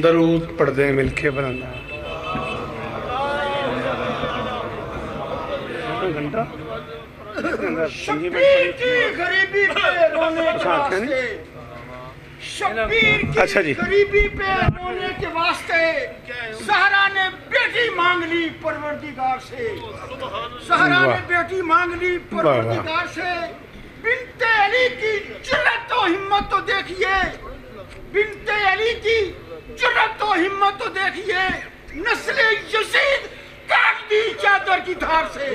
दरूद पढ़ दें मिलके बुलंदा घंटा शब्बीर की गरीबी पे रोने के वास्ते, शब्बीर की अच्छा जी। गरीबी पे रोने के वास्ते सहरा ने बेटी मांग ली परवरदिगार से, सहरा ने बेटी मांग ली परवरदिगार से। बिनते अली की जुर्रत और हिम्मत तो देखिए, बिनते अली की जुर्रत और हिम्मत तो देखिए। नस्ले यजीद काट दी चादर की धार से,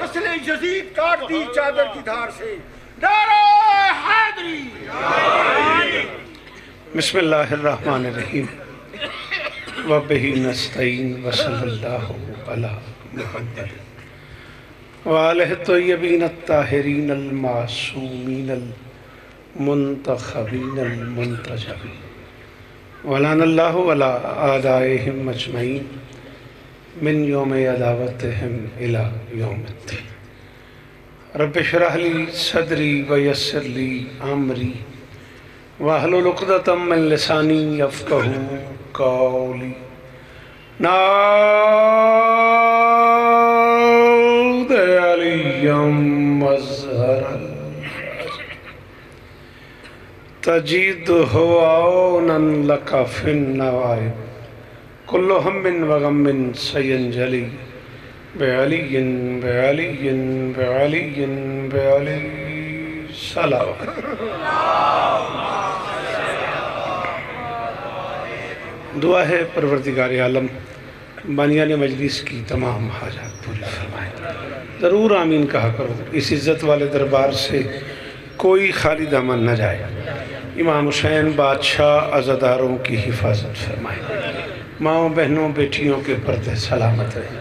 नस्ले यजीद काट दी चादर की धार से। नारे हैदरी। बिस्मिल्लाहिर्रहमानिर्रहीम व बिही नस्तईन व सल्लल्लाहु अला मुहम्मद व आलिहि तय्यबीन अत्ताहिरीन अल मासूमीन अल मुंतखबीन अल मुंतजबीन व लानल्लाहु अला आदाइहिम अजमईन मिन यौम अदावतिहिम इला यौमिद्दीन। रब्बि इश्रह ली सदरी व यस्सिर ली अमरी वाहलुल उक़दतम मिन लिसानी यफ़क़हू क़ौली। नाऊद अलिय्यम मज़हरल तजीदहु औनन लका फ़िन नवाइब कुल्लु हम्मिन व गम्मिन सयंजली बेअलिय्यिन बेअलिय्यिन बेअलिय्यिन बेअली सलावत। दुआ है परवरदिगार आलम बानियान मजलिस की तमाम हाजात पूरी फरमाए। ज़रूर आमीन कहा करो। इस इज़्ज़त वाले दरबार से कोई खाली दामन न जाए। इमाम हुसैन बादशाह अज़ादारों की हिफाजत फरमाए। माँओं बहनों बेटियों के पर्दे सलामत रहे।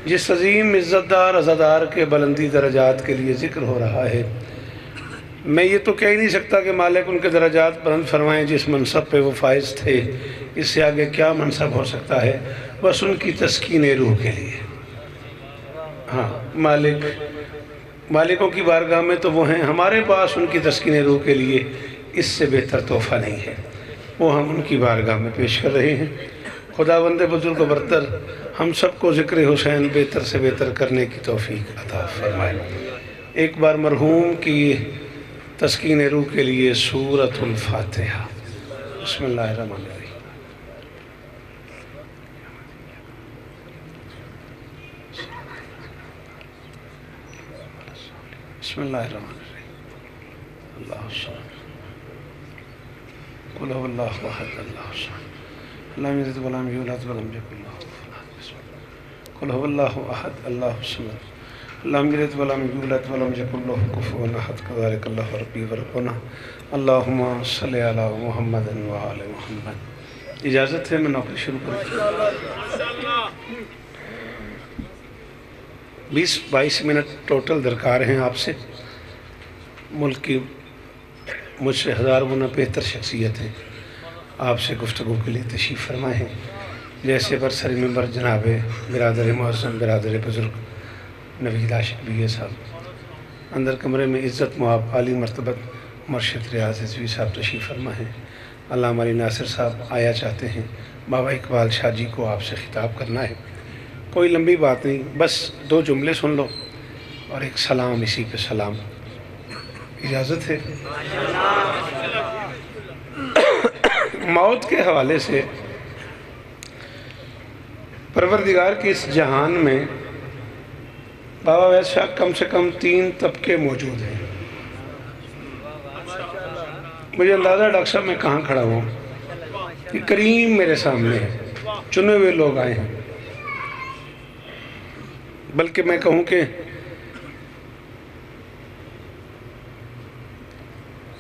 जिस अजीम इज़्ज़तदार अज़ादार के बुलंदी दरजात के लिए ज़िक्र हो रहा है, मैं ये तो कह ही नहीं सकता कि मालिक उनके दरजात बुलंद फरमाएँ जिस मनसब पे वो फाइज थे। इससे आगे क्या मनसब हो सकता है? बस उनकी तस्कीन रूह के लिए। हाँ, मालिकों की बारगाह में तो वो हैं, हमारे पास उनकी तस्कीन रूह के लिए इससे बेहतर तोहफ़ा नहीं है। वो हम उनकी बारगाह में पेश कर रहे हैं। खुदावंद बुजुर्ग बरतर हम सबको ज़िक्र हुसैन बेहतर से बेहतर करने की तौफीक अता फरमाए। एक बार मरहूम की तस्कीन रूह के लिए सूरतुल फातिहा। बिस्मिल्लाहिर्रहमानिर्रहीम। बिस्मिल्लाहिर्रहमानिर्रहीम। अल्लाहु सम्मद कुल हुवल्लाहु अहद अल्लाहु सम्मद लम यलिद व लम यूलद व लम यकुल लहु कुफुवन अहद। कुल हुवल्लाहु अहद अल्लाहु सम्मद लम यलिद व लम यूलद व लम यकुल लहु कुफुवन अहद। कज़ालिकल्लाहु रब्बी व रब्बुना अल्लाहुम्मा सल्लि अला मुहम्मदिन व आलि मुहम्मद। इजाज़त है, मैं नौकरी शुरू करूँ। 20-22 मिनट टोटल दरकार हैं आपसे। मुल्क की मुझसे हज़ार गुना बेहतर शख्सियत हैं आपसे गुफ्तगू के लिए तशरीफ़ फरमाए हैं। जैसे बरसरी मेंबर जनाब बिरादर मुअज़्ज़म बिरादर बुज़ुर्ग नवीद आशिक़ बिए साहब, अंदर कमरे में इज़्ज़त मुआब आली मर्तबत मुर्शिद रियाज़ रिज़वी साहब तशरीफ़ फरमा हैं। अल्लामा अली नासिर साहब आया चाहते हैं। बाबा इकबाल शाह जी को आपसे खिताब करना है। कोई लंबी बात नहीं, बस 2 जुमले सुन लो और एक सलाम, इसी पे सलाम। इजाज़त है। मौत के हवाले से परवरदिगार के इस जहान में बाबा वैद शाह कम से कम 3 तबके मौजूद हैं। मुझे अंदाज़ा डॉक्टर साहब मैं कहाँ खड़ा हूँ कि करीम मेरे सामने है, चुने हुए लोग आए हैं। बल्कि मैं कहूँ कि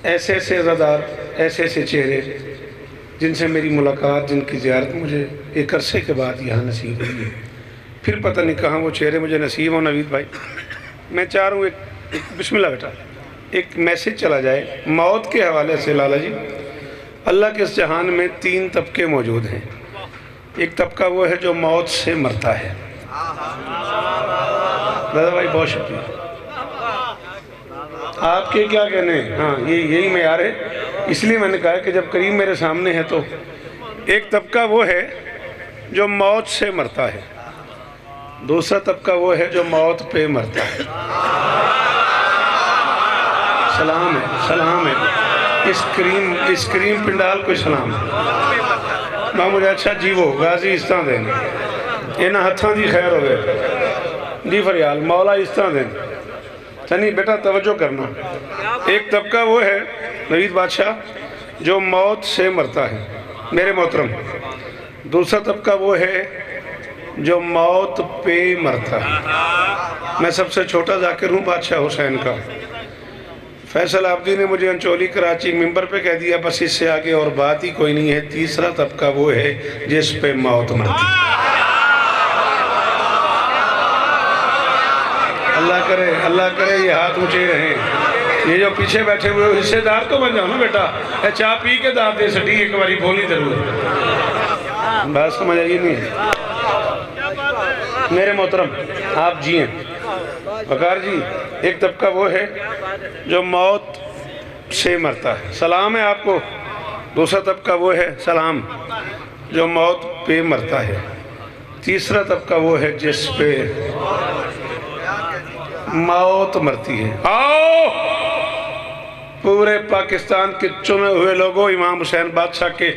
ऐसे ऐसे अज़ादार, ऐसे ऐसे चेहरे जिनसे मेरी मुलाकात, जिनकी ज़ियारत मुझे एक अरसे के बाद यहाँ नसीब हुई है। फिर पता नहीं कहाँ वो चेहरे मुझे नसीब हो। नवीद भाई, मैं चाह रहा हूँ एक बिस्मिल्लाह बेटा, एक मैसेज चला जाए मौत के हवाले से। लाला जी, अल्लाह के इस जहान में 3 तबके मौजूद हैं। एक तबका वो है जो मौत से मरता है। दादा भाई बहुत शुक्रिया, आपके क्या कहने हैं? हाँ, यही मैयार है। इसलिए मैंने कहा कि जब करीम मेरे सामने है तो एक तबका वो है जो मौत से मरता है, दूसरा तबका वो है जो मौत पे मरता है। सलाम है, सलाम है। इस क्रीम पिंडाल को सलाम है। मैं मुझे अच्छा जीवो गाजी इस तरह देने इन्होंने हथां की खैर हो जी फरियाल मौला इस तरह देने चनी बेटा तवज्जो करना। एक तबका वो है नवीद बादशाह जो मौत से मरता है मेरे मोहतरम, दूसरा तबका वो है जो मौत पे मरता है। मैं सबसे छोटा जाकिर हूँ बादशाह हुसैन का। फैसल आबदी ने मुझे अंचोली कराची मिंबर पे कह दिया बस इससे आगे और बात ही कोई नहीं है। तीसरा तबका वो है जिस पे मौत मरती है। अल्लाह करे ये हाथ ऊंचे रहें। ये जो पीछे बैठे हुए हिस्सेदार तो बन जाओ ना बेटा, ये चाह पी के दाद दे सटी एक बारी बोली जरूर। बात समझ आई नहीं मेरे मोहतरम, आप जिए वकार जी। एक तबका वो है जो मौत से मरता है, सलाम है आपको। दूसरा तबका वो है सलाम जो मौत पे मरता है। तीसरा तबका वो है जिस पे मौत मरती है। आओ पूरे पाकिस्तान के चुने हुए लोगों, इमाम हुसैन बादशाह के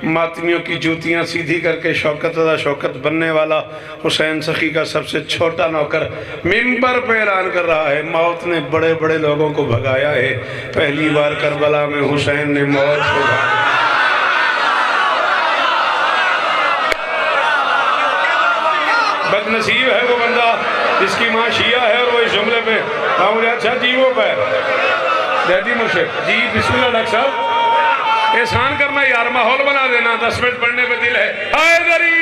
मातमियों की जूतियां सीधी करके शौकत बनने वाला हुसैन सखी का सबसे छोटा नौकर मिंबर पे ऐलान कर रहा है मौत ने बड़े बड़े लोगों को भगाया है। पहली बार करबला में हुसैन ने मौत को भगाया। बदनसीब है वो बंदा जिसकी माँ शिया है और वो इस जुमले पे मुझे अच्छा जीवो पे जैदी मुर्शिद जी। बिस्मिल्लाह डॉक्टर साहब, एहसान करना यार, माहौल बना देना। 10 मिनट पढ़ने पे दिल है। हैदरी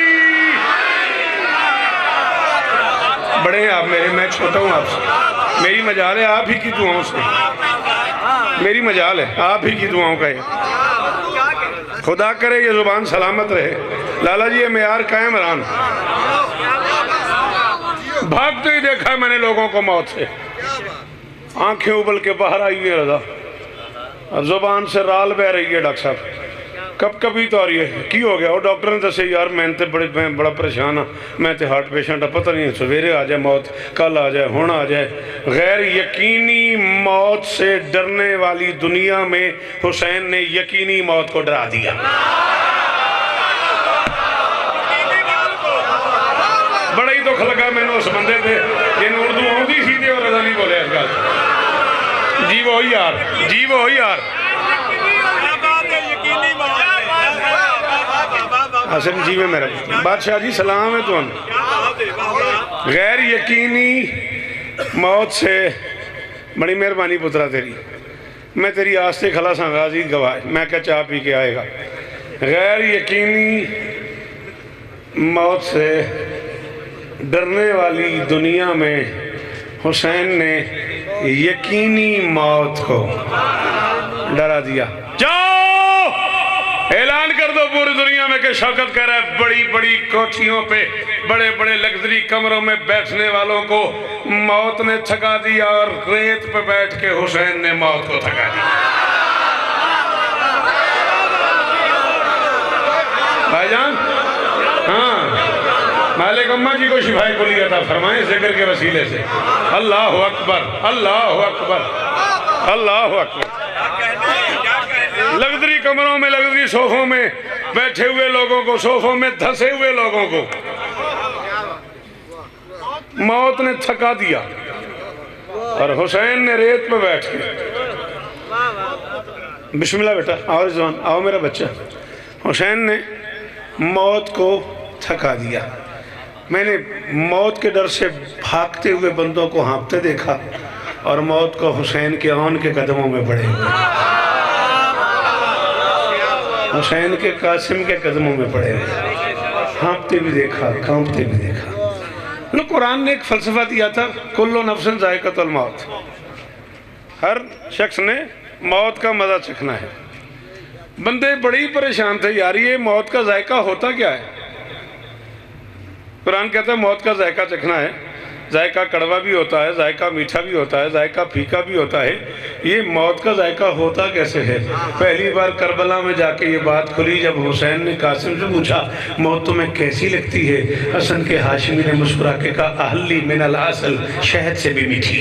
बड़े हैं आप मेरे, मैं छोटा हूँ आपसे। मेरी मजाल है आप ही की दुआओं से, मेरी मजाल है आप ही की दुआओं का है। खुदा करे ये जुबान सलामत रहे। लाला जी ये मेयार कायम रान। भागते ही देखा है मैंने लोगों को मौत से, आंखें उबल के बाहर आई हुई रजा और जुबान से राल बह रही है। डॉक्टर साहब कब कभी तो आ रही है की हो गया। और डॉक्टर ने दसे यार मैं बड़ा परेशान हाँ, मैं तो हार्ट पेशेंट हाँ, पता नहीं सवेरे आ जाए मौत, कल आ जाए, हुण आ जाए। गैर यकीनी मौत से डरने वाली दुनिया में हुसैन ने यकीनी मौत को डरा दिया। बड़ा ही दुख लगा मैंने उस बंदे पे जिन्हें उर्दू आती सी और रजा नहीं बोले इस गल। जी वो यार, जी वो यार हसन जी में मेरा बादशाह जी सलाम है तुम। गैर यकीनी मौत से बड़ी मेहरबानी पुत्रा तेरी, मैं तेरी आस्ते खला सा गाजी गवाह, मैं क्या चाह पी के आएगा। गैर यकीनी मौत से डरने वाली दुनिया में हुसैन ने यकीनी मौत को डरा दिया। जाओ ऐलान कर दो पूरी दुनिया में कि शौकत कह रहा है बड़ी बड़ी कोठियों पे बड़े बड़े लग्जरी कमरों में बैठने वालों को मौत ने थका दिया और रेत पे बैठ के हुसैन ने मौत को थका दिया। भाईजान हाँ, मालिक अम्मा जी को शिफाई को लिया था फरमाए जिक्र के वसीले से। अल्लाह अकबर, अल्लाह अकबर, अल्लाह अकबर। लग्जरी कमरों में लग्जरी सोफों में बैठे हुए लोगों को, सोफों में धंसे हुए लोगों को मौत ने थका दिया और हुसैन ने रेत पे बैठ के, बिस्मिल्लाह बेटा आओ जवान आओ मेरा बच्चा, हुसैन ने मौत को थका दिया। मैंने मौत के डर से भागते हुए बंदों को हाँपते देखा और मौत को हुसैन के आन के कदमों में पड़े हुए, हुसैन के कासिम के कदमों में पड़े हुए हाँपते भी देखा, कांपते भी देखा। लो कुरान ने एक फलसफा दिया था, कुल्लु नफ्सिन जायक़तुल मौत, हर शख्स ने मौत का मजा चखना है। बंदे बड़ी परेशान थे यार ये मौत का जायका होता क्या है। कुरान कहता है मौत का जायका चखना है, जायका कड़वा भी होता है, जायका मीठा भी होता है, जायका फीका भी होता है। ये मौत का जायका होता कैसे है? पहली बार करबला में जाके ये बात खुली जब हुसैन ने कासिम से पूछा मौत तुम्हें कैसी लगती है? हसन के हाशिमी ने मुस्कुरा के कहा अहली मिनल असल, शहद से भी मीठी।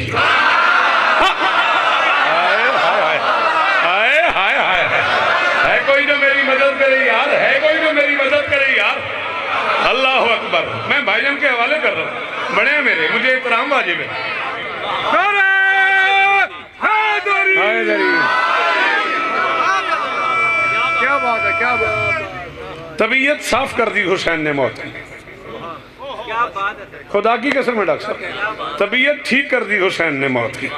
है कोई जो मेरी मदद करे यार, है कोई जो मेरी मदद करे यार। अल्लाह अकबर। मैं भाईजान के हवाले कर रहा हूँ, बड़े हैं मेरे, मुझे एहतराम वाजिब है। क्या बात है, क्या बात। तबीयत साफ कर दी हुसैन ने मौत की, खुदा की कसम है डॉक्टर साहब, तबीयत ठीक कर दी हुसैन ने मौत की।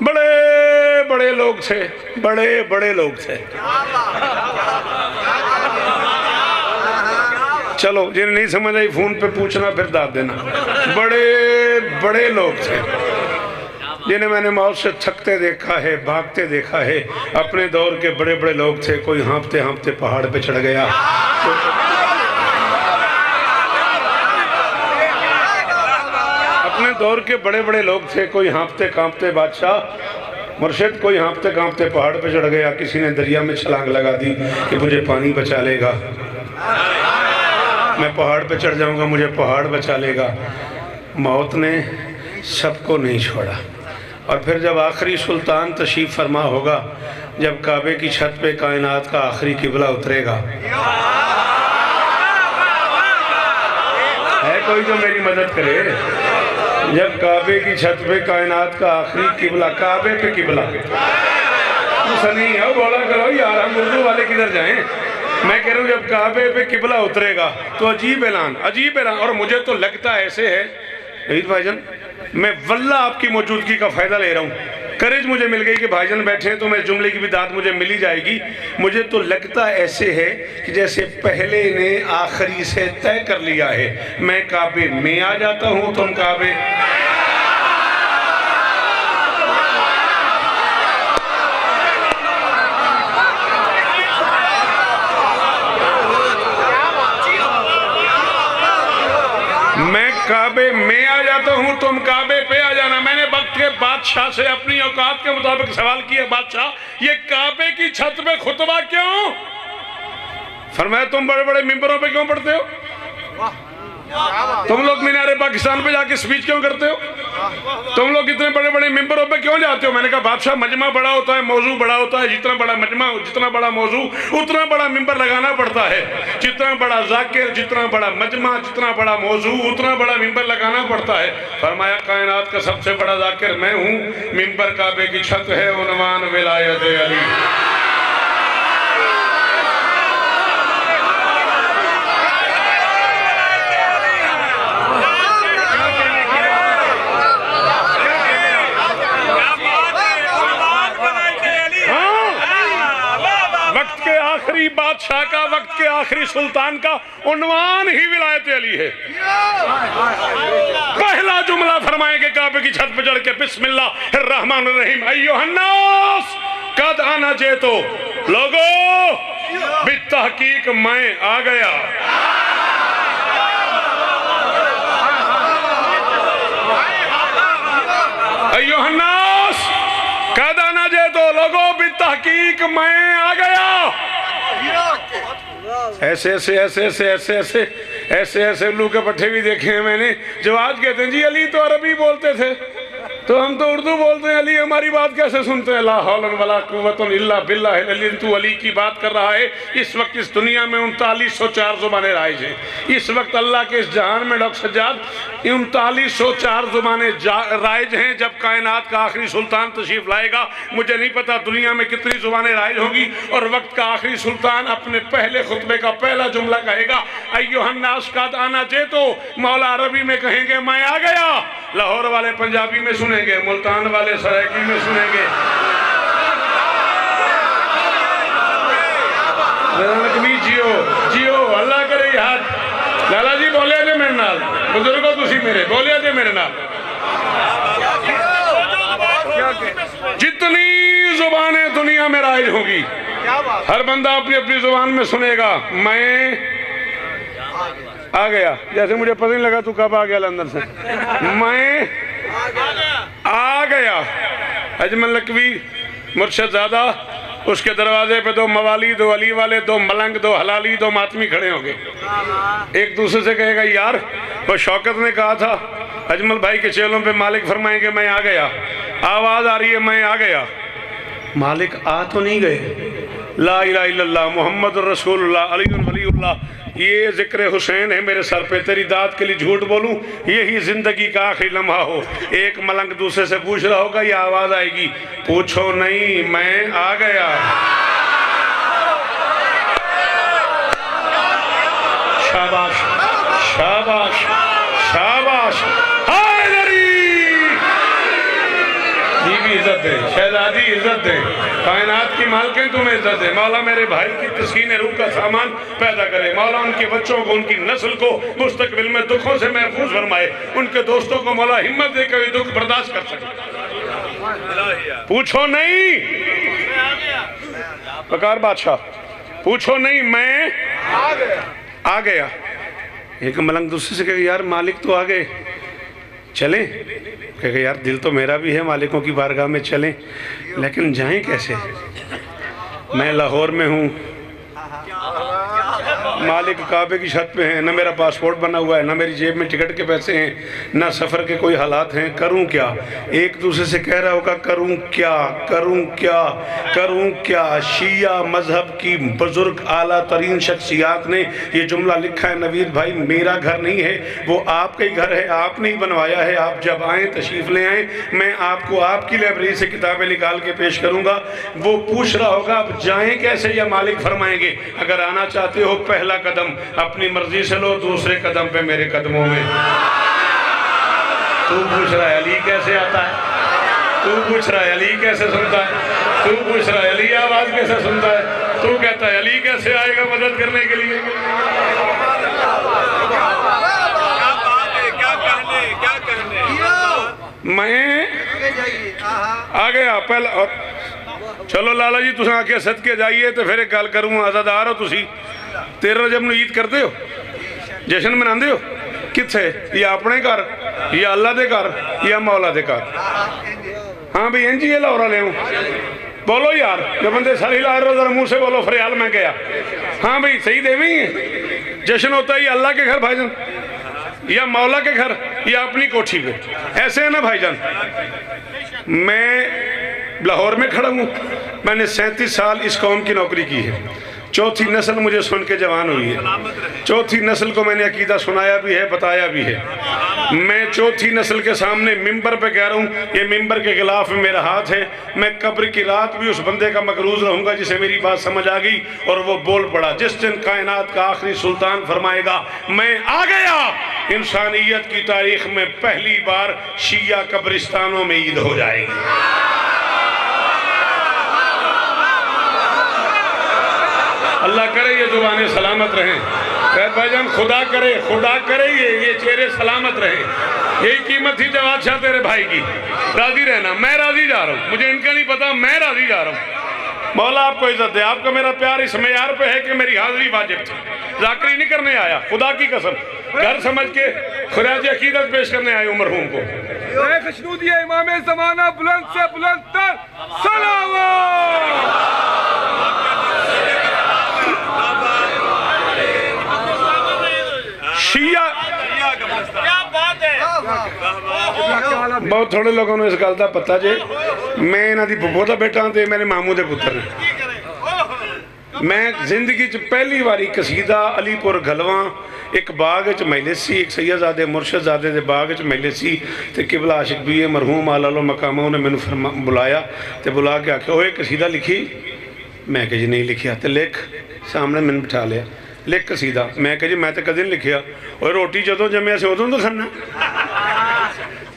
बड़े बड़े लोग थे, बड़े बड़े लोग थे। चलो जिन्हें नहीं समझ आई फोन पे पूछना, फिर दाद देना। बड़े बड़े लोग थे जिन्हें मैंने मौत से थकते देखा है, भागते देखा है। अपने दौर के बड़े बड़े लोग थे। कोई हाँफते हाँफते पहाड़ पे चढ़ गया, अपने दौर के बड़े बड़े लोग थे। कोई हाँफते कांपते बादशाह मुर्शिद, कोई हाँफते कांपते पहाड़ पे चढ़ गया। किसी ने दरिया में छलांग लगा दी कि मुझे पानी बचा लेगा, मैं पहाड़ पे चढ़ जाऊंगा, मुझे पहाड़ बचा लेगा। मौत ने सबको नहीं छोड़ा। और फिर जब आखिरी सुल्तान तशरीफ फरमा होगा, जब काबे की छत पे कायनात का आखिरी किबला उतरेगा, है कोई जो मेरी मदद करे? जब काबे की छत पे कायनात का आखिरी किबला, काबे पे किबला नहीं है, बोला करो यार, हम उर्दू वाले किधर जाएं? मैं कह रहा हूँ जब काबे पे किबला उतरेगा तो अजीब ऐलान, अजीब ऐलान। और मुझे तो लगता ऐसे है ईद भाईजान, मैं वल्लाह आपकी मौजूदगी का फ़ायदा ले रहा हूँ। करेज मुझे मिल गई कि भाईजान बैठे हैं तो मैं जुमले की भी दाद मुझे मिली जाएगी। मुझे तो लगता ऐसे है कि जैसे पहले ने आखिरी से तय कर लिया है, मैं काबे में आ जाता हूँ, तुम काबे। मैं काबे में आ जाता हूँ, तुम काबे पे आ जाना। मैंने वक्त के बादशाह से अपनी औकात के मुताबिक सवाल किया, बादशाह ये काबे की छत पे खुतबा क्यों? फरमाया तुम बड़े बड़े मिंबरों पे क्यों पढ़ते हो? तुम लोग मीनारे पाकिस्तान पे जाके स्पीच क्यों करते हो? तुम लोग इतने बड़े बड़े मिंबरों पे क्यों जाते हो? मैंने कहा बादशाह मजमा बड़ा होता है, मौजू बड़ा होता है। जितना बड़ा मजमा, जितना बड़ा मौजू, उतना बड़ा मिंबर लगाना पड़ता है। जितना बड़ा जाकिर, जितना बड़ा मजमा, जितना बड़ा मौजू, उतना बड़ा मिंबर लगाना पड़ता है। फरमाया कायनात का सबसे बड़ा जाकिर मैं हूँ, मिंबर काबे की छत है, उन्वान विलायत अली। बादशाह का, वक्त के आखिरी सुल्तान का उन्वान ही विलायत अली है। पहला जुमला फरमाएंगे काबे की छत पे चढ़ के, बिस्मिल्लाहिर्रहमानिर्रहीम, अय्युहन्नास कद आना जेतो, लोगो बित्तहकीक मैं आ गया। अय्युहन्नास कद आना जेतो, लोगो बित्तहकीक मैं आ गया। ऐसे ऐसे ऐसे ऐसे ऐसे ऐसे ऐसे ऐसे उल्लू के पट्टे भी देखे हैं मैंने, जो आज कहते हैं जी अली तो अरबी बोलते थे तो हम तो उर्दू बोलते हैं, अली हमारी बात कैसे सुनते हैं? ला हौला वला कुव्वता इल्ला बिल्लाह। अली तू अली की बात कर रहा है। इस वक्त इस दुनिया में 3904 जुबानें राइज हैं। इस वक्त अल्लाह के इस जहान में डॉक्टर सज्जाद 3904 जुबानें राइज हैं। जब कायनात का आखिरी सुल्तान तशरीफ लाएगा, मुझे नहीं पता दुनिया में कितनी जुबानें राइज होंगी। और वक्त का आखिरी सुल्तान अपने पहले खुतबे का पहला जुमला कहेगा, अय्युहन्नास कद आना जेतो। मौला अरबी में कहेंगे मैं आ गया, लाहौर वाले पंजाबी में सुनेंगे, मुल्तान वाले सरायकी में सुनेंगे। जियो जियो अल्लाह करे हाथ। लाला जी बोले थे मेरे नाल, बुजुर्गो तुसी मेरे बोले थे मेरे नाल। जितनी जुबानें दुनिया में राइज होगी, हर बंदा अपनी अपनी जुबान में सुनेगा मैं आ गया, जैसे मुझे पता नहीं लगा तू कब आ गया लंदन से। मैं आ गया। अजमल लकवी मुर्शदादा, उसके दरवाजे पे दो मवाली, दो अली वाले, दो मलंग, दो हलाली, दो मातमी खड़े होंगे। एक दूसरे से कहेगा यार वो शौकत ने कहा था अजमल भाई के चेलों पे मालिक फरमाएंगे मैं आ गया। आवाज आ रही है मैं आ गया। मालिक आ तो नहीं गए। ला इलाहा इल्लल्लाह मोहम्मद रसूलुल्लाह अली वलीउल्लाह, ये जिक्र हुसैन है मेरे सर पे, तेरी दाद के लिए झूठ बोलूं यही जिंदगी का आखिरी लम्हा हो। एक मलंग दूसरे से पूछ रहा होगा, ये आवाज आएगी, पूछो नहीं मैं आ गया। शाबाश शाबाश शाबाश। बीवी इज्जत दे, शहजादी इज्जत दे, कायनात की मालकिन तुम्हें इज्जत दे। मौला मेरे भाई की तस्कीन रूह का सामान पैदा करे। मौला उनके बच्चों को, उनकी नस्ल को मुस्तकबिल में दुखों से महफूज फरमाए। उनके दोस्तों को मौला हिम्मत दे के दुख बर्दाश्त कर सके। पूछो नहीं बकार बादशाह, पूछो नहीं मैं आ गया। एक मलंग दूसरे से कहे यार मालिक तो आ गए, चलें? कहे यार दिल तो मेरा भी है मालिकों की बारगाह में चलें, लेकिन जाएं कैसे? मैं लाहौर में हूँ, मालिक काबे की छत पे हैं, न मेरा पासपोर्ट बना हुआ है, न मेरी जेब में टिकट के पैसे हैं, न सफ़र के कोई हालात हैं, करूं क्या? एक दूसरे से कह रहा होगा करूं क्या करूं क्या करूं क्या। शिया मजहब की बुजुर्ग आला तरीन शख्सियात ने ये जुमला लिखा है, नवीद भाई मेरा घर नहीं है, वो आपका ही घर है, आपने ही बनवाया है। आप जब आएँ तशरीफ़ ले आएँ, मैं आपको आपकी लाइब्रेरी से किताबें निकाल के पेश करूँगा। वो पूछ रहा होगा अब जाएँ कैसे, या मालिक फरमाएंगे अगर आना चाहते हो पहला कदम अपनी मर्जी से लो, दूसरे कदम पे मेरे कदमों में। तू पूछ रहा है अली कैसे आता है, तू पूछ रहा है अली कैसे सुनता है, तू पूछ रहा है अली आवाज कैसे सुनता है, तू कहता है अली कैसे आएगा मदद करने के लिए। क्या कहने मैं आ गया पहला। और चलो लाला जी तुम आके सद के जाइए तो फिर एक गल करूँ, आजादार हो तुसी 13 रजब नूं ईद करते हो, जश्न मनाते हो, कित्थे? या अपने घर, या अल्लाह दे घर, या मौला दे घर? हाँ भाई इंज ही लाहौरा ले बोलो यार, जो बंदे सारी ला रहे हो मुँह से बोलो फरियाल मैं गया। हाँ भाई सही देवी है, जश्न होता है अल्लाह के घर भाईजान, या मौला के घर, या अपनी कोठी पे, ऐसे है ना भाईजान। मैं लाहौर में खड़ा हूँ, मैंने 37 साल इस कौम की नौकरी की है, चौथी नस्ल मुझे सुन के जवान हुई है, चौथी नस्ल को मैंने अकीदा सुनाया भी है, बताया भी है। मैं चौथी नस्ल के सामने मिंबर पे कह रहा हूँ, ये मिंबर के खिलाफ में मेरा हाथ है। मैं कब्र की रात भी उस बंदे का मकरूज रहूँगा जिसे मेरी बात समझ आ गई और वो बोल पड़ा। जिस दिन कायनात का आखिरी सुल्तान फरमाएगा मैं आ गया, इंसानियत की तारीख में पहली बार शिया कब्रिस्तानों में ईद हो जाएगी। अल्लाह करे ये जुबानें सलामत रहें। भाईजान खुदा करे ये चेहरे सलामत रहे। यही कीमत थी जवाद शाह तेरे भाई की। राजी रहना, मैं राजी जा रहा हूँ, मुझे इनका नहीं पता, मैं राजी जा रहा हूँ। मौला आपको इज्जत दे, आपका मेरा प्यार इस मेयार पे है कि मेरी हाजिरी वाजिब थी। जाकरी नहीं करने आया, खुदा की कसम, घर समझ के खुराज अकीदत पेश करने आए हूँ मरहूम को। इमाम ज़माना बुलंद से बुलंद तर सलावत। शिया क्या बात है। बहुत थोड़े लोगों ने इस गल का पता जे मैं इन्हां दी बब्बो दा बेटा ते मेरे मामू दे पुत्र ने। मैं जिंदगी च पहली बारी कसीदा अलीपुर गलवा एक बाग च मैले सी, एक सैयदजादे मुर्शदजादे दे बाग च मैले सी ते किबला आशिक भी है मरहूम आला मकामा उन्हें मैनू बुलाया ते बुला के आख्या ओए कसीदा लिखी। मैं कहा जी नहीं लिखिया। तो लिख, सामने मैंने बिठा लिया, लिख कसीदा। मैं कहा जी मैं तो कदे नहीं लिखिया। और रोटी जदों जम्मिया से उदों तो खाना,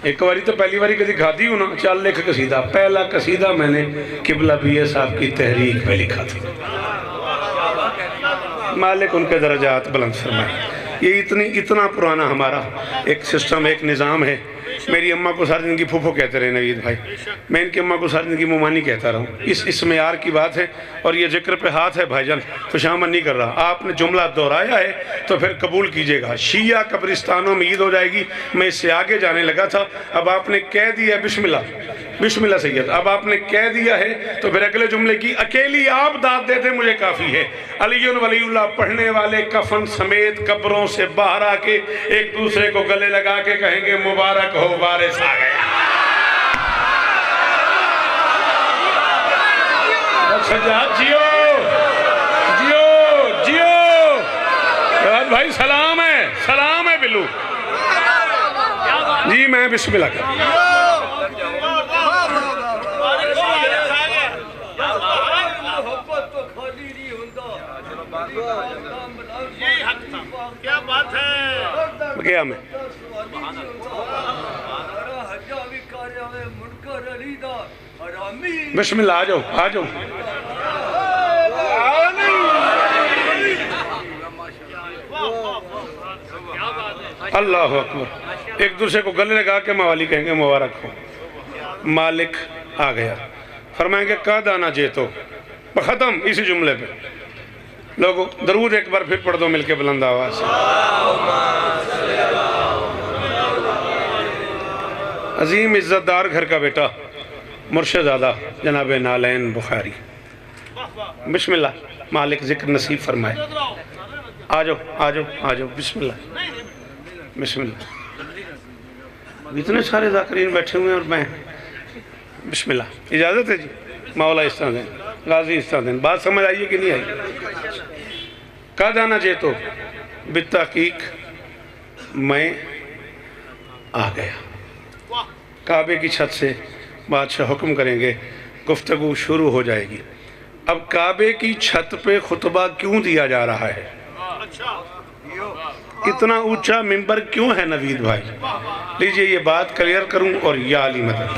एक बारी तो पहली बारी कभी खाधी हो ना, चल लिख कसीदा। पहला कसीदा मैंने किबला बिया साहब की तहरीक में लिखा था। मालिक उनके दर्जात बुलंद फरमाए। ये इतना पुराना हमारा एक सिस्टम, एक निज़ाम है मेरी अम्मा को सारी जिंदगी फूफो कहते रहे नवीद भाई, मैं इनकी अम्मा को सारी जिंदगी मुमानी कहता रहा हूँ। इस मेयार की बात है और ये जिक्र पे हाथ है भाईजान, खुशामद नहीं कर रहा। आपने जुमला दोहराया है तो फिर कबूल कीजिएगा। शिया कब्रिस्तानों में ईद हो जाएगी, मैं इससे आगे जाने लगा था। अब आपने कह दिया बिस्मिल्लाह, बिस्मिल्लाह सैयद, अब आपने कह दिया है तो फिर अगले जुमले की अकेली आप दाद देते मुझे काफ़ी है। अली वलीउल्लाह पढ़ने वाले कफन समेत कब्रों से बाहर आके एक दूसरे को गले लगा के कहेंगे मुबारक हो वारिस आ गया। सज्जाद जियो जियो जियो भाई, सलाम है बिल्लू जी। मैं बिस्मिल्लाह कर क्या बात है, गया मैं बिस्मिल्लाह। आ जाओ अल्लाह अकबर। एक दूसरे को गले लगा के मवाली कहेंगे मुबारक हो। मालिक आ गया, फरमाएंगे का दाना जे तो खत्म। इसी जुमले पे लोगों दरूद एक बार फिर पढ़ दो मिलके बुलंद आवाज। अजीम इज्जतदार घर का बेटा मुर्शदादा जनाब नालैन बुखारी, बिस्मिल्लाह। मालिक जिक्र नसीब फरमाए। आ जाओ बिस्मिल्लाह बिस्मिल्लाह। इतने सारे ज़ाकिरीन बैठे हुए हैं और मैं बिस्मिल्लाह। इजाज़त है जी। मौला इस्तादैन गाजी इस्तादैन। बात समझ आई है कि नहीं आई? का दाना जे तो बित्तहकीक मैं आ गया। काबे की छत से बादशाह हुक्म करेंगे, गुफ्तगू शुरू हो जाएगी। अब काबे की छत पे खुतबा क्यों दिया जा रहा है? इतना ऊंचा मिंबर क्यों है नवीद भाई? लीजिए ये बात क्लियर करूं और या अली मदद,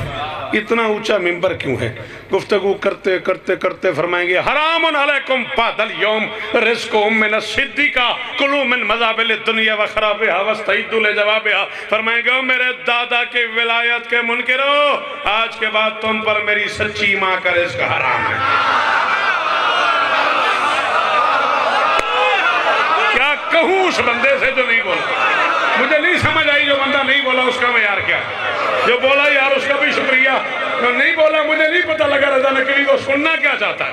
इतना ऊंचा मिंबर क्यों है? गुफ्तगू करते करते करते फरमाएंगे हरामुन अलैकुम बादल यौम रिज़्कुम मिन सिद्दीका कुलू मिन मज़ाबिल दुनिया व खराबिहा वस्तईदु लिजवाबिहा। फरमाएंगे ओ मेरे दादा के विलायत के मुनकिरो, आज के बाद तुम पर मेरी सच्ची माँ का रिज़्क हराम है। क्या कहूँ उस बंदे से जो नहीं बोला? मुझे नहीं समझ आई। जो बंदा नहीं बोला उसका मैं यार क्या, जो बोला यार उसका भी शुक्रिया। जो नहीं बोला मुझे नहीं पता लगा रज़ा नकवी को सुनना क्या चाहता है।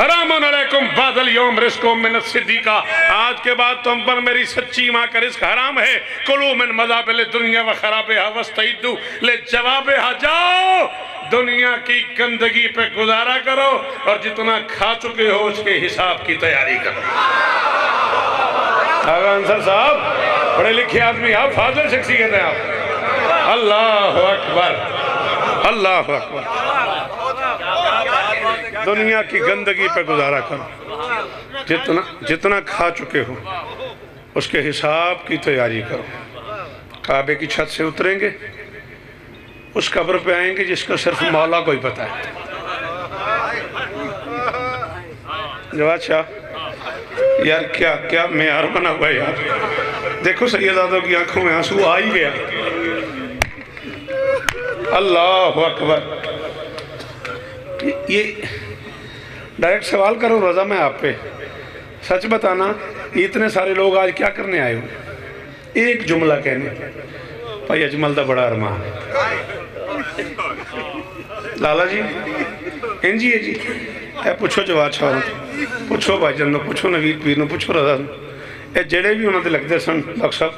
हरामुन अलैकुम बादल यौम रिज़्कुम मिन सिद्दीका, आज के बाद तुम पर मेरी सच्ची माँ का रिज़्क हराम है। कुलू मिन मज़ाबिल दुनिया व खराबिहा वस्तईदु लिजवाबिहा। जाओ दुनिया की गंदगी पे गुजारा करो और जितना खा चुके हो उसके हिसाब की तैयारी करो। अंसर साहब पढ़े लिखे आदमी, आप फाजिल शख्सियत हैं आप। अल्लाह अकबर अल्लाह अकबर। दुनिया की गंदगी पे गुजारा करो, जितना खा चुके हो उसके हिसाब की तैयारी करो। काबे की छत से उतरेंगे, उस कब्र पे आएंगे जिसका सिर्फ मौला को ही पता है। जवाद शाह यार क्या क्या मेयार बना हुआ है यार। देखो सैयदादों की आंखों में आंसू आ ही गया। अल्लाह अकबर। ये डायरेक्ट सवाल करो रज़ा मैं आप पे, सच बताना इतने सारे लोग आज क्या करने आए हुए? एक जुमला कहने, भाई अजमल का बड़ा अरमान लाला जी इंजी है जी। है पूछो जवाब छाओ, पूछो भाईजान, पूछो नवीद पीर, पूछो रज़ा, ये जेड़े भी उन्होंने लगते सन डॉक्टर साहब,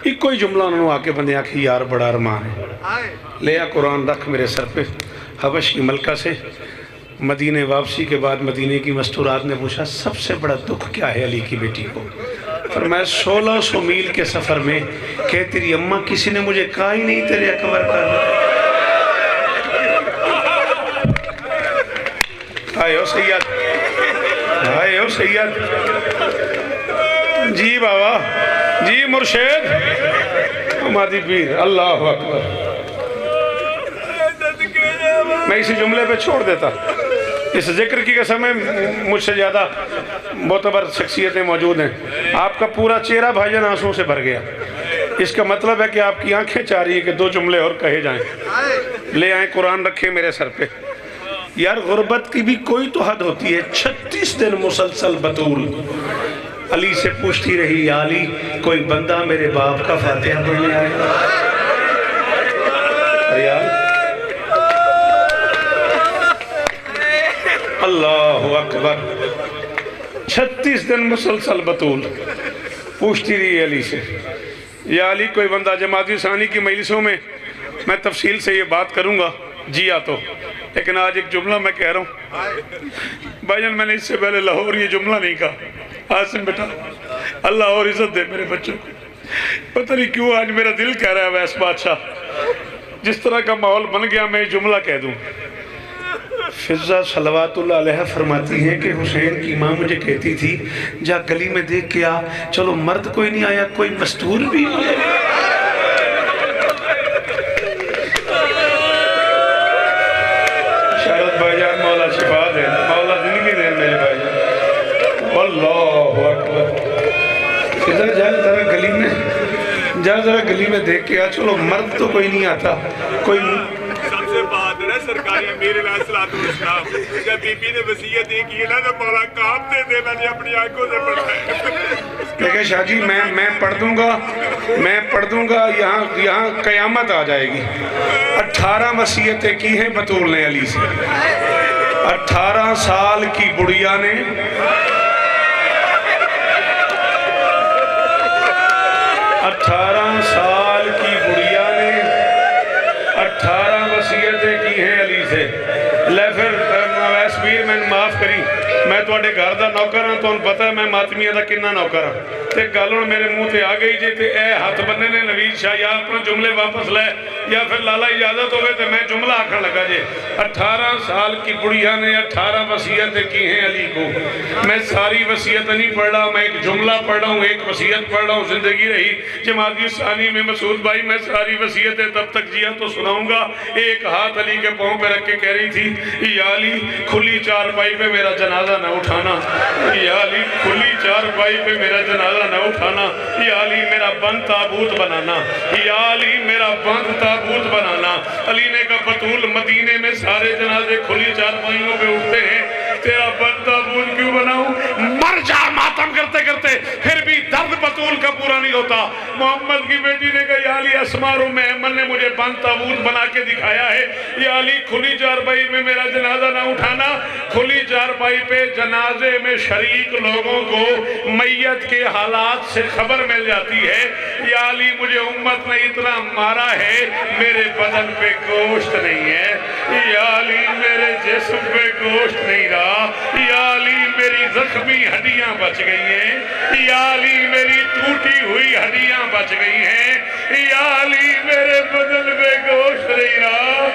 इको ही जुमला उन्होंने आके बंदे आखी यार बड़ा अरमान है। ले आ कुरान रख मेरे सर पे। हबश की मलका से मदीने वापसी के बाद मदीने की मस्तूरात ने पूछा सबसे बड़ा दुख क्या है अली की बेटी को? फरमाया 1600 मील के सफ़र में कह तेरी अम्मा किसी ने मुझे कहा ही नहीं तेरे अकबर का। आयो सैयद, आयो सैयद जी बाबा जी मुर्शिद मादी पीर। अल्लाह अकबर। मैं इसी जुमले पे छोड़ देता। इस जिक्र की कसम है, मुझसे ज़्यादा मोतबर शख्सियतें मौजूद हैं। आपका पूरा चेहरा भाईजान आंसुओं से भर गया। इसका मतलब है कि आपकी आंखें चाह रही है कि 2 जुमले और कहे जाएं। ले आए कुरान रखे मेरे सर पे। यार गुर्बत की भी कोई तो हद होती है। 36 दिन मुसलसल बतूल अली से पूछती रही, या अली कोई बंदा मेरे बाप का फातिहा पढ़ने आएगा? यार अल्लाह अकबर। 36 दिन मुसलसल बतूल पूछती रही अली से, या अली कोई बंदा। जमाती सानी की मजलिसों में मैं तफसील से ये बात करूंगा जिया तो, लेकिन आज एक जुमला मैं कह रहा हूँ भाईजान। मैंने इससे पहले लाहौर ये जुमला नहीं कहा। आसिम बेटा अल्लाह और इज्जत दे मेरे बच्चों को। पता नहीं क्यों आज मेरा दिल कह रहा है वैस बादशाह, जिस तरह का माहौल बन गया मैं जुमला कह दूं। फिजा सलवातुल्लाह अलैहा फरमाती हैं कि हुसैन की माँ मुझे कहती थी, जा गली में देख के आ। चलो मर्द कोई नहीं आया, कोई मस्तूर भी शायद भाईजान मौला शिफा दे, मौला जिंदगी दे मेरे भाईजान। अल्लाह अकबर। इधर जा जरा गली में, जा जरा गली में देख के आ। चलो मर्द तो कोई नहीं आता, कोई सबसे बहादुर है सरकारी अमीर अलैहिस्सलाम। जब बीबी ने वसीयत ये की ना तो मौला कांपते थे, मैंने अपनी आंखों से पढ़ा है। देखिए शाह जी मैं पढ़ दूंगा, यहाँ कयामत आ जाएगी। 18 वसीयतें की हैं बतूल ने अली से। 18 साल की बुढ़िया ने 18 साल की बुढ़िया ने 18 वसीयतें की हैं अली से। ले फिर वीर मैंने माफ करी, मैं तुहाडे घर का नौकर हाँ, तुहानू पता है मैं मातमिया का कितना नौकर हाँ। ते गल हुण मेरे मुंह से आ गई जी, ते ए हथ बन्ने ने नवीद शाह, या अपने जुमले वापस ले या फिर लाला इजाजत होवे तो मैं जुमला आखन लगा जे। 18 साल की बुढ़िया ने 18 वसीयतें की हैं अली को। मैं सारी वसीयत नहीं पढ़ रहा, मैं एक जुमला पढ़ रहा हूँ, एक वसीयत पढ़ रहा हूँ। जिंदगी रही जमाती सानी में मसूद भाई, मैं सारी वसीयतें तब तक जिया तो सुनाऊंगा। एक हाथ अली के पाँव पे रख के कह रही थी, या अली खुली चारपाई पे मेरा जनाजा न उठाना, या अली खुली चारपाई पे मेरा जनाजा न उठाना, या अली मेरा बंद ताबूत बनाना, या अली मेरा बंद ताबूत बनाना। अली ने कहा बतूल मदीने में सारे जनाजे खुली चारपाइयों पे उठते हैं, तेरा बंद ताबूत क्यों बनाऊं? मर जा मातम करते करते, फिर भी दर्द बतूल का पूरा नहीं होता। मोहम्मद की बेटी ने कहा, या अली अस्मारो मेमन ने मुझे बंद ताबूत बना के दिखाया है, या अली खुली चारपाई में मेरा जनाजा ना उठाना। खुली चारपाई पे जनाजे में शरीक लोगों को मैयत के हालात से खबर मिल जाती है। या अली मुझे उम्मत ने इतना मारा है, मेरे बदन पे गोश्त नहीं है, या अली मेरे जिस्म पे गोश्त नहीं रहा, या अली मेरी जख्मी हड्डियां बच गई हैं, या अली मेरी टूटी हुई हड्डियां बच गई हैं, या अली मेरे बदन पे गोश्त नहीं रहा,